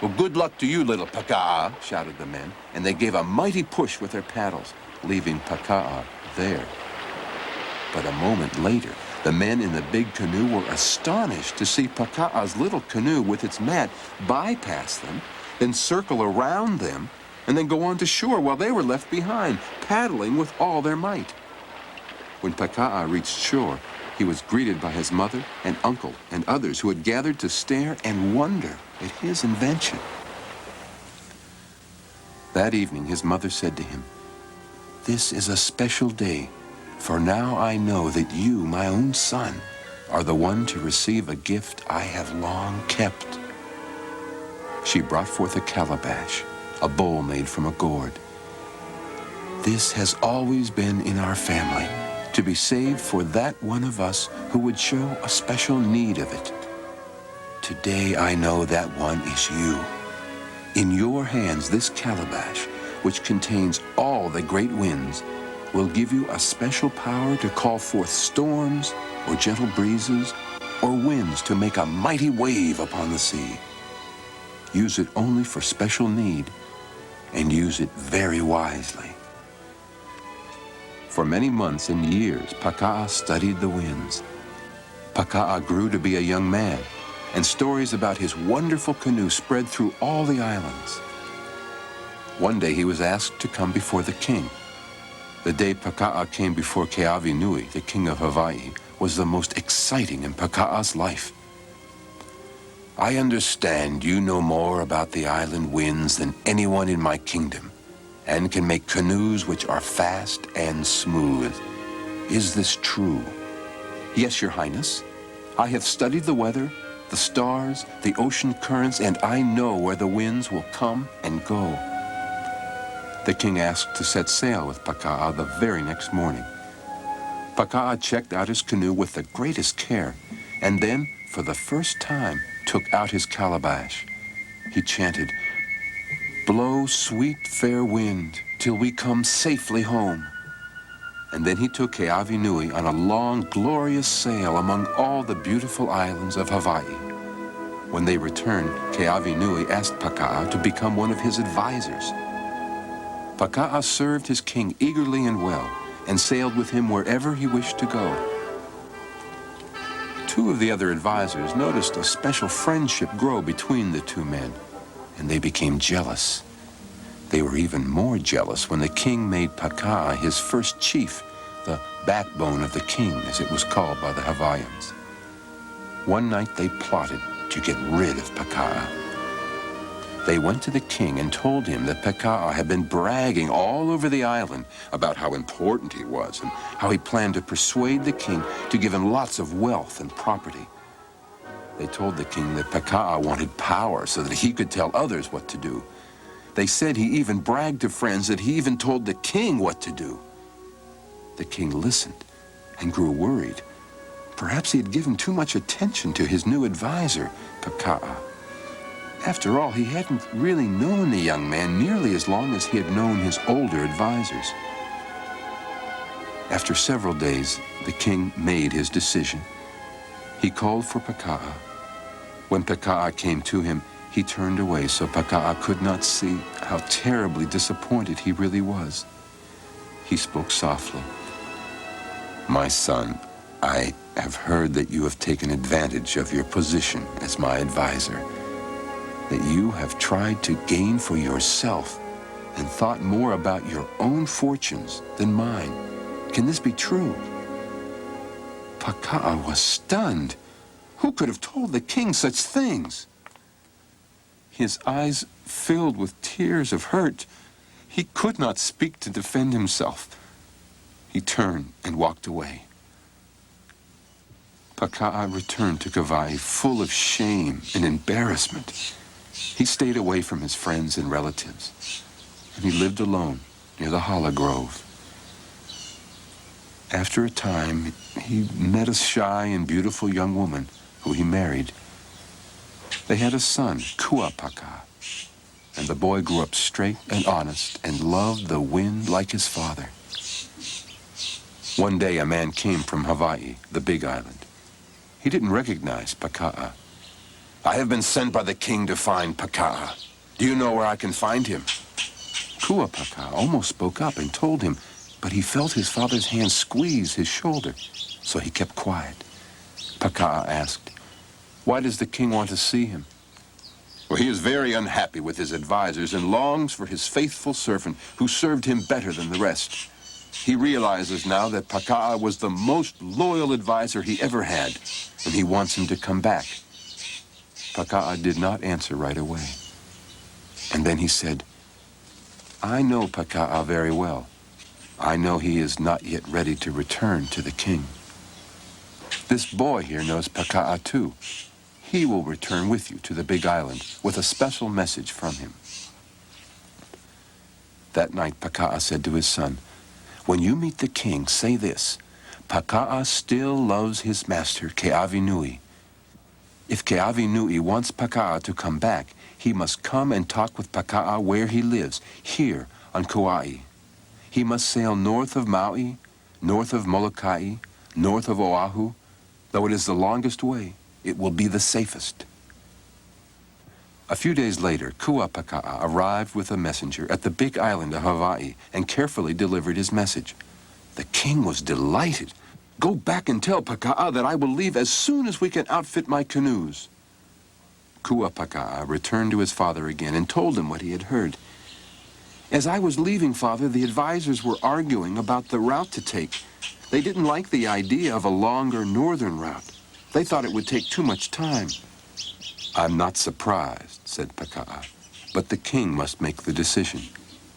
Well, good luck to you, little Paka'a, shouted the men, and they gave a mighty push with their paddles, leaving Paka'a there. But a moment later, the men in the big canoe were astonished to see Paka'a's little canoe with its mat bypass them, then circle around them, and then go on to shore while they were left behind, paddling with all their might. When Paka'a reached shore, he was greeted by his mother and uncle and others who had gathered to stare and wonder at his invention. That evening, his mother said to him, "This is a special day, for now I know that you, my own son, are the one to receive a gift I have long kept." She brought forth a calabash, a bowl made from a gourd. "This has always been in our family, to be saved for that one of us who would show a special need of it. Today I know that one is you. In your hands this calabash, which contains all the great winds, will give you a special power to call forth storms or gentle breezes or winds to make a mighty wave upon the sea. Use it only for special need, and use it very wisely." For many months and years, Paka'a studied the winds. Paka'a grew to be a young man, and stories about his wonderful canoe spread through all the islands. One day he was asked to come before the king. The day Paka'a came before Keawenui, the king of Hawaii, was the most exciting in Paka'a's life. "I understand you know more about the island winds than anyone in my kingdom, and can make canoes which are fast and smooth. Is this true?" "Yes, your highness. I have studied the weather, the stars, the ocean currents, and I know where the winds will come and go." The king asked to set sail with Paka'a the very next morning. Paka'a checked out his canoe with the greatest care, and then, for the first time, took out his calabash. He chanted, "Blow, sweet, fair wind, till we come safely home." And then he took Keawenui on a long, glorious sail among all the beautiful islands of Hawaii. When they returned, Keawenui asked Paka'a to become one of his advisors. Paka'a served his king eagerly and well, and sailed with him wherever he wished to go. Two of the other advisors noticed a special friendship grow between the two men, and they became jealous. They were even more jealous when the king made Paka'a his first chief, the backbone of the king, as it was called by the Hawaiians. One night they plotted to get rid of Paka'a. They went to the king and told him that Paka'a had been bragging all over the island about how important he was and how he planned to persuade the king to give him lots of wealth and property. They told the king that Paka'a wanted power so that he could tell others what to do. They said he even bragged to friends that he even told the king what to do. The king listened and grew worried. Perhaps he had given too much attention to his new advisor, Paka'a. After all, he hadn't really known the young man nearly as long as he had known his older advisors. After several days, the king made his decision. He called for Paka'a. When Paka'a came to him, he turned away so Paka'a could not see how terribly disappointed he really was. He spoke softly. "My son, I have heard that you have taken advantage of your position as my advisor, that you have tried to gain for yourself and thought more about your own fortunes than mine. Can this be true?" Paka'a was stunned. Who could have told the king such things? His eyes filled with tears of hurt. He could not speak to defend himself. He turned and walked away. Paka'a returned to Kauai full of shame and embarrassment. He stayed away from his friends and relatives, and he lived alone near the hala grove. After a time, he met a shy and beautiful young woman who he married. They had a son, Kua Paka'a, and the boy grew up straight and honest and loved the wind like his father. One day, a man came from Hawaii, the big island. He didn't recognize Paka'a. I have been sent by the king to find Paka'a. Do you know where I can find him? Paka'a almost spoke up and told him, but he felt his father's hand squeeze his shoulder, so he kept quiet. Paka'a asked, "Why does the king want to see him?" "Well, he is very unhappy with his advisors and longs for his faithful servant who served him better than the rest. He realizes now that Paka'a was the most loyal advisor he ever had, and he wants him to come back." Paka'a did not answer right away. And then he said, "I know Paka'a very well. I know he is not yet ready to return to the king. This boy here knows Paka'a too. He will return with you to the big island with a special message from him." That night, Paka'a said to his son, "When you meet the king, say this: Paka'a still loves his master, Keavinui. If Keavinui wants Paka'a to come back, he must come and talk with Paka'a where he lives, here on Kauai. He must sail north of Maui, north of Molokai, north of Oahu. Though it is the longest way, it will be the safest." A few days later, Paka'a arrived with a messenger at the big island of Hawaii and carefully delivered his message. The king was delighted. "Go back and tell Paka'a that I will leave as soon as we can outfit my canoes." Paka'a returned to his father again and told him what he had heard. "As I was leaving, Father, the advisors were arguing about the route to take. They didn't like the idea of a longer northern route. They thought it would take too much time." "I'm not surprised," said Paka'a, "but the king must make the decision.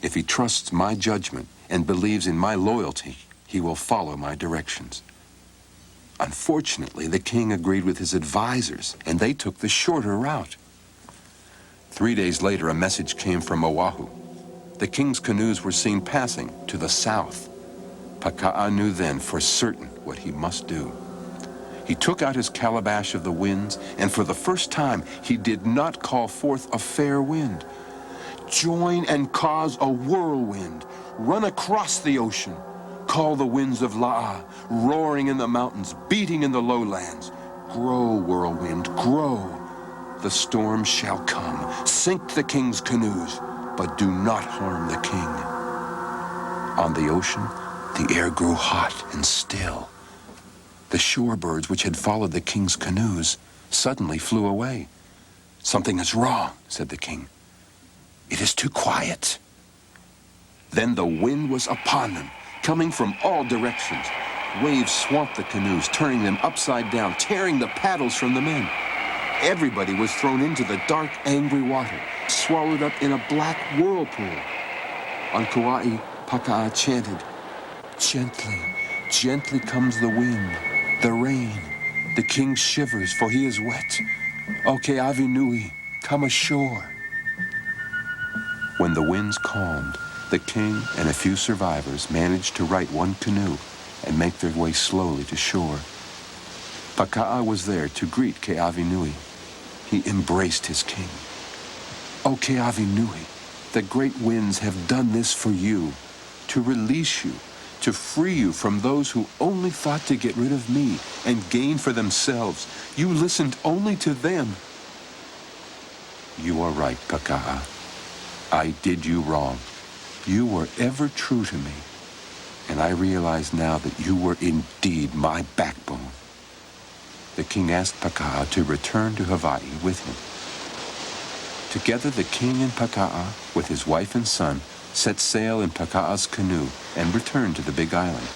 If he trusts my judgment and believes in my loyalty, he will follow my directions." Unfortunately, the king agreed with his advisors, and they took the shorter route. 3 days later, a message came from Oahu. The king's canoes were seen passing to the south. Paka'a knew then for certain what he must do. He took out his calabash of the winds, and for the first time, he did not call forth a fair wind. "Join and cause a whirlwind. Run across the ocean. Call the winds of La'a, roaring in the mountains, beating in the lowlands. Grow, whirlwind, grow. The storm shall come. Sink the king's canoes, but do not harm the king." On the ocean, the air grew hot and still. The shorebirds which had followed the king's canoes suddenly flew away. "Something is wrong," said the king. "It is too quiet." Then the wind was upon them, coming from all directions. Waves swamped the canoes, turning them upside down, tearing the paddles from the men. Everybody was thrown into the dark, angry water, swallowed up in a black whirlpool. On Kauai, Paka'a chanted, "Gently, gently comes the wind, the rain. The king shivers, for he is wet. O Keavinui, come ashore." When the winds calmed, the king and a few survivors managed to right one canoe and make their way slowly to shore. Paka'a was there to greet Keavinui. He embraced his king. "O Keavinui, the great winds have done this for you, to release you, to free you from those who only thought to get rid of me and gain for themselves. You listened only to them." "You are right, Paka'a. I did you wrong. You were ever true to me, and I realize now that you were indeed my backbone." The king asked Paka'a to return to Hawaii with him. Together, the king and Paka'a, with his wife and son, set sail in Paka'a's canoe and returned to the big island.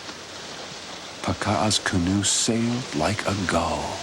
Paka'a's canoe sailed like a gull.